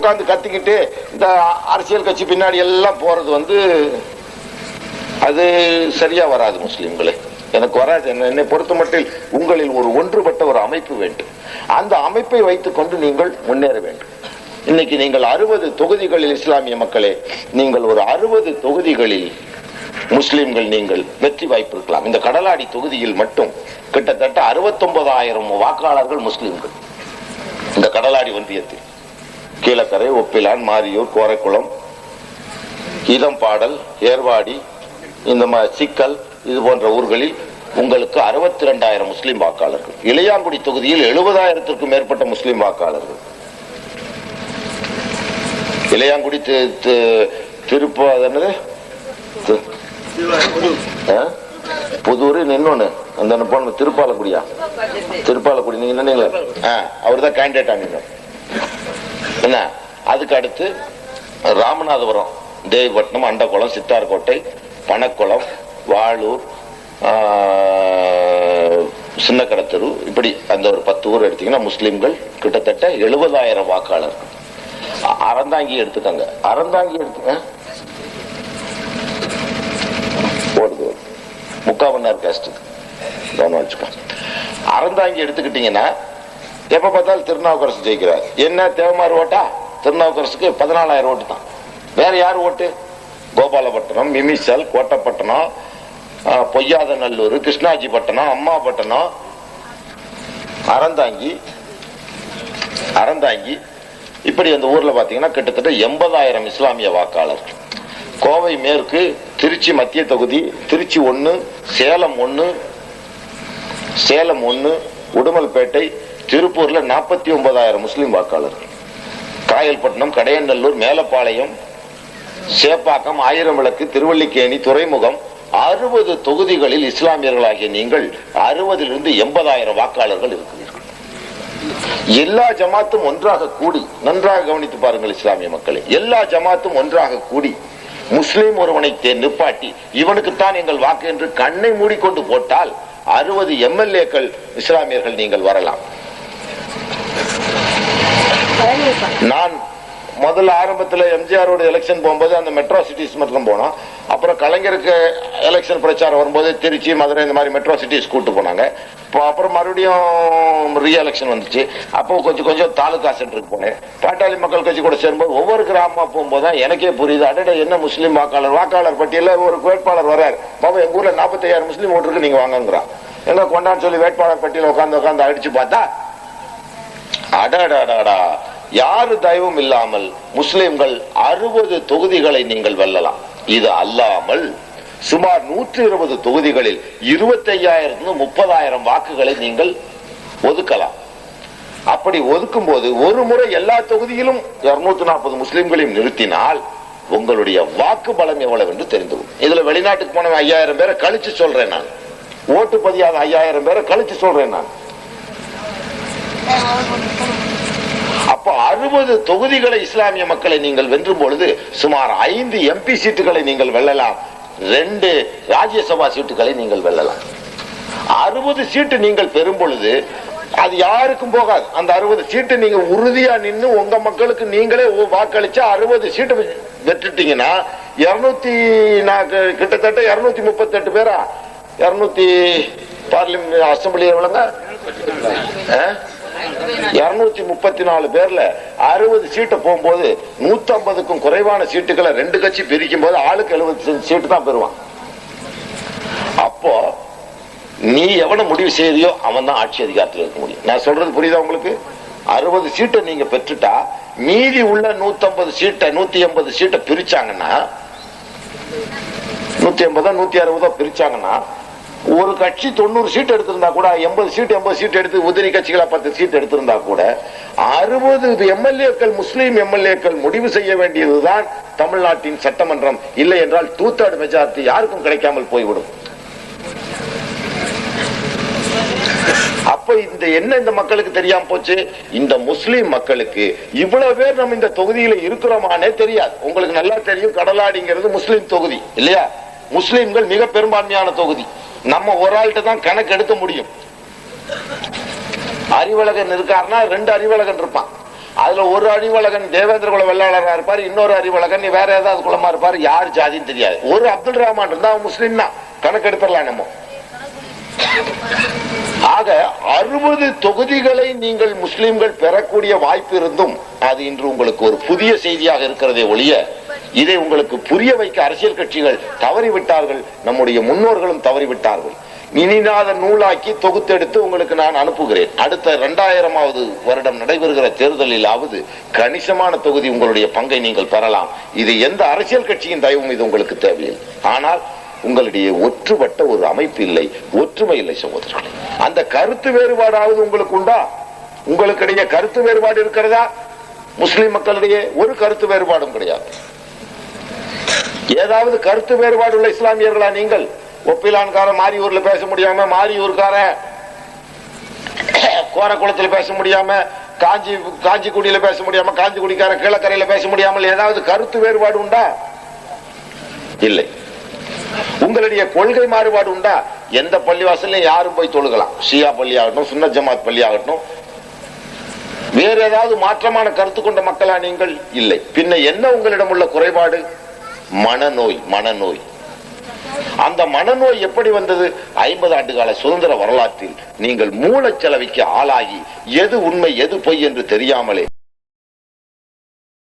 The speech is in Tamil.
உட்கார்ந்து கத்திக்கிட்டு இந்த அரசியல் கட்சி பின்னாடி எல்லாம் போறது அது சரியா வராது முஸ்லிம்களே. எனக்கு வராது. என்னை பொறுத்த மட்டும் உங்களில் ஒரு ஒன்றுபட்ட ஒரு அமைப்பு வேண்டும். அந்த அமைப்பை வைத்துக் கொண்டு நீங்கள் முன்னேற வேண்டும். இன்னைக்கு நீங்கள் 60 தொகுதிகளில் இஸ்லாமிய மக்களே, நீங்கள் ஒரு 60 தொகுதிகளில் முஸ்லிம்கள் நீங்கள் வெற்றி வாய்ப்பு இருக்கலாம். இந்த கடலாடி தொகுதியில் மட்டும் கிட்டத்தட்ட 69,000 வாக்காளர்கள் முஸ்லிம்கள். இந்த கடலாடி ஒன்றியத்தில் கீழக்கரை, ஒப்பிலான், மாரியூர், கோரைக்குளம், இதம்பாடல், ஏர்வாடி, இந்த சிக்கல், இது போன்ற ஊர்களில் உங்களுக்கு 62,000 முஸ்லிம் வாக்காளர்கள். இளையாங்குடி தொகுதியில் 70,000த்திற்கும் மேற்பட்ட முஸ்லிம் வாக்காளர்கள். இளையாங்குடி திருப்பூர் புதூர் இன்னொன்னு அந்த போன திருப்பாலக்குடியா, திருப்பாலக்குடி நீங்க நின்னீங்களா? அவர் தான் கேண்டிடேட் ஆனீங்க என்ன. அதுக்கு அடுத்து ராமநாதபுரம், தேவிப்பட்டினம், அண்டக்குளம், சித்தார்கோட்டை, பணக்குளம், வாழூர், சின்னக்கடத்தெரு, இப்படி அந்த ஒரு 10 ஊர் எடுத்தீங்கன்னா முஸ்லிம்கள் கிட்டத்தட்ட 70,000 வாக்காளர்கள். அறந்தாங்கி எடுத்துக்கங்க, அறந்தாங்கி எடுத்துக்க ஓடுது, முக்காவன்னார் கேஸ்ட் வச்சுக்கோ. அறந்தாங்கி எடுத்துக்கிட்டீங்கன்னா எப்ப பார்த்தாலும் திருநாவுக்கரசு ஜெயிக்கிறார். என்ன தேவமாறு ஓட்டா? திருநாவுக்கரசுக்கு 14,000 ஓட்டு தான். வேற யார் ஓட்டு? கோபாலப்பட்டினம், மிமிசல், கோட்டப்பட்டினம், பொய்யாத நல்லூர், கிருஷ்ணாஜிப்பட்டினம், அம்மாப்பட்டினம், அறந்தாங்கி, இப்படி அந்த ஊர்ல பாத்தீங்கன்னா கிட்டத்தட்ட 80,000 இஸ்லாமிய வாக்காளர்கள். கோவை மேற்கு, திருச்சி மத்திய தொகுதி, திருச்சி 1, சேலம் 1, உடுமல்பேட்டை, திருப்பூர்ல 49,000 முஸ்லிம் வாக்காளர்கள். காயல்பட்டினம், கடையநல்லூர், மேலப்பாளையம், சேப்பாக்கம், ஆயிரம் விளக்கு, திருவல்லிக்கேணி, துறைமுகம், 60 தொகுதிகளில் இஸ்லாமியர்களாகிய நீங்கள் 60,000 80,000 வாக்காளர்கள் இருக்கிறீர்கள். எல்லா ஜமாத்தும் ஒன்றாக கூடி, நன்றாக கவனித்து பாருங்கள் இஸ்லாமிய மக்களே, எல்லா ஜமாத்தும் ஒன்றாக கூடி முஸ்லிம் ஒருவனை நிப்பாட்டி இவனுக்குத்தான் எங்கள் வாக்கு என்று கண்ணை மூடிக்கொண்டு போட்டால் 60 எம்எல்ஏக்கள் இஸ்லாமியர்கள் நீங்கள் வரலாம். நான் முதல்ல ஆரம்பத்தில் எம்ஜிஆரோட எலெக்ஷன் போகும்போது அந்த மெட்ரோ சிட்டிஸ் மட்டும் போனோம். அப்புறம் கலைஞருக்கு எலெக்ஷன் பிரச்சாரம் வரும்போது திருச்சி, மதுரை, இந்த மாதிரி மெட்ரோ சிட்டிஸ் கூட்டு போனாங்க. அப்புறம் மறுபடியும் ரீ எலெக்ஷன் வந்துச்சு. அப்போ கொஞ்சம் தாலுகா சென்டருக்கு போனேன். பாட்டாளி மக்கள் கட்சி கூட சேரும்போது ஒவ்வொரு கிராமமா போகும்போது தான் எனக்கே புரியுது, அடடே என்ன முஸ்லீம் வாக்காளர் பட்டியலில் ஒரு வேட்பாளர் வர்றாரு, பாபா எங்க ஊர்ல 45,000 முஸ்லீம் ஓட்டு இருக்கு, நீங்க வாங்குறான் எங்க கொண்டான்னு சொல்லி வேட்பாளர் பட்டியல உட்காந்து அடிச்சு பார்த்தா அடாடாடா, யாரு தயவும் இல்லாமல் முஸ்லிம்கள் 60 தொகுதிகளை நீங்கள் வெல்லலாம். இது அல்லாமல் சுமார் 120 தொகுதிகளில் 25,000 30,000 வாக்குகளை நீங்கள் ஒதுக்கலாம். அப்படி ஒதுக்கும் போது ஒரு முறை எல்லா தொகுதியிலும் 240 முஸ்லிம்களையும் நிறுத்தினால் உங்களுடைய வாக்கு பலம் எவ்வளவு என்று தெரிந்துவிடும். இதுல வெளிநாட்டுக்கு போன 5,000 பேரை கழிச்சு சொல்றேன் நான், ஓட்டு பதியாத 5,000 பேரை கழிச்சு சொல்றேன் நான். அப்ப 60 தொகுதிகளை இஸ்லாமிய மக்களை நீங்கள் வென்றும் பொழுது சுமார் 5 எம்பி சீட்டுகளை நீங்கள் வெல்லலாம், 2 ராஜ்யசபா சீட்டுகளை நீங்கள் வெல்லலாம். 60 சீட்டு நீங்கள் பெறும் பொழுது அது யாருக்கும் போகாது. அந்த 60 சீட்டு நீங்க உறுதியா நின்று உங்க மக்களுக்கு நீங்களே வாக்களிச்சா 60 சீட்டு வெற்றுட்டீங்கன்னா கிட்டத்தட்ட 238 பேரா 200 பார்லிமெண்ட் அசம்பிளி எவ்வளவுங்க 234 பேர்ல 60 சீட்டை போகும்போது 150க்கும் குறைவான சீட்டுகளை 2 கட்சி பிரிக்கும் போது ஆளுக்கு 70 சீட்டு தான் பெறுவான். அப்போ நீ எவனை முடிவு செய்யறியோ அவன் தான் ஆட்சி அதிகாரத்தில் இருக்க முடியும். நான் சொல்றது புரியுதா உங்களுக்கு? 60 சீட்டை நீங்க பெற்றுட்டா மீதி உள்ள 150 சீட்டை 180 சீட்டை பிரிச்சாங்கன்னா 180 160 பிரிச்சாங்கன்னா ஒரு கட்சி 90 சீட் எடுத்திருந்தா கூட 80 சீட் எடுத்து உதிரி கட்சிகளா 10 சீட் எடுத்திருந்தா கூட 60 எம்எல்ஏக்கள் முஸ்லீம் எம்எல்ஏக்கள் முடிவு செய்ய வேண்டியதுதான் தமிழ்நாட்டின் சட்டமன்றம். இல்லை என்றால் 2/3 மெஜாரிட்டி யாருக்கும் கிடைக்காமல் போய்விடும். அப்ப இந்த மக்களுக்கு தெரியாம போச்சு, இந்த முஸ்லீம் மக்களுக்கு இவ்வளவு பேர் நம்ம இந்த தொகுதியில இருக்கிறோமானே தெரியாது. உங்களுக்கு நல்லா தெரியும், கடலாடிங்கிறது முஸ்லீம் தொகுதி இல்லையா? முஸ்லீம்கள் மிக பெரும்பான்மையான தொகுதி. நம்ம ஒரு ஆள்கிட்ட தான் கணக்கு எடுக்க முடியும். அறிவழகன் இருக்காருன்னா 2 அறிவழகன் இருப்பான். அதுல ஒரு அறிவழகன் தேவேந்திர குல வெள்ளாளராக இருப்பார், இன்னொரு அறிவழகன் வேற ஏதாவது குலமா இருப்பார், யார் ஜாதின்னு தெரியாது. ஒரு அப்துல் ரஹ்மான் இருந்தா அவன் முஸ்லீம் தான், கணக்கெடுத்துடலாம் நம்ம. ஆக 60 தொகுதிகளை நீங்கள் முஸ்லிம்கள் பெறக்கூடிய வாய்ப்பு இருந்தும் அது இன்று உங்களுக்கு ஒரு புதிய செய்தியாக இருக்கிறதே ஒழிய, இதை உங்களுக்கு புரிய வைக்க அரசியல் கட்சிகள் தவறிவிட்டார்கள், நம்முடைய முன்னோர்களும் தவறிவிட்டார்கள். இனிநாத நூலாக்கி தொகுத்தெடுத்து உங்களுக்கு நான் அனுப்புகிறேன். அடுத்த 2000வது வருடம் நடைபெறுகிற தேர்தலிலாவது கணிசமான தொகுதி உங்களுடைய பங்கை நீங்கள் பெறலாம். இது எந்த அரசியல் கட்சியின் தயவும் இது உங்களுக்கு தேவையில்லை. ஆனால் உங்களுடைய ஒற்றுப்பட்ட ஒரு அமைப்பு இல்லை, ஒற்றுமை இல்லை சகோதரர்களே. அந்த கருத்து வேறுபாடாவது உங்களுக்கு உண்டா? உங்களுக்கிடையே கருத்து வேறுபாடு இருக்கிறதா? முஸ்லிம் மக்களிடையே ஒரு கருத்து வேறுபாடும் கிடையாது. ஏதாவது கருத்து வேறுபாடு உள்ள இஸ்லாமியர்களா நீங்கள்? ஒப்பிலான்கார மாரியூர்ல பேச முடியாம, மாரியூர்கார கோரக்குளத்துல பேச முடியாம, காஞ்சிக்குடியில பேச முடியாம, காஞ்சிக்குடிக்கார கீழக்கரையில பேச முடியாமல் ஏதாவது கருத்து வேறுபாடு உண்டா? இல்லை. உங்களுடைய கொள்கை மாறுபாடு உண்டா? எந்த பள்ளிவாசலையும் யாரும் போய் தொழுகலாம், ஷியா பள்ளி ஆகட்டும், சுன்னத் ஜமாத் பள்ளி ஆகட்டும். வேற ஏதாவது மாற்றமான கருத்து கொண்ட மக்களா நீங்கள்? இல்லை. பின்ன என்ன உங்களிடம் உள்ள குறைபாடு? மனநோய். மனநோய். அந்த மனநோய் எப்படி வந்தது? 50 ஆண்டு கால சுதந்திர வரலாற்றில் நீங்கள் மூலச்சலவைக்கு ஆளாகி எது உண்மை எது பொய் என்று தெரியாமலே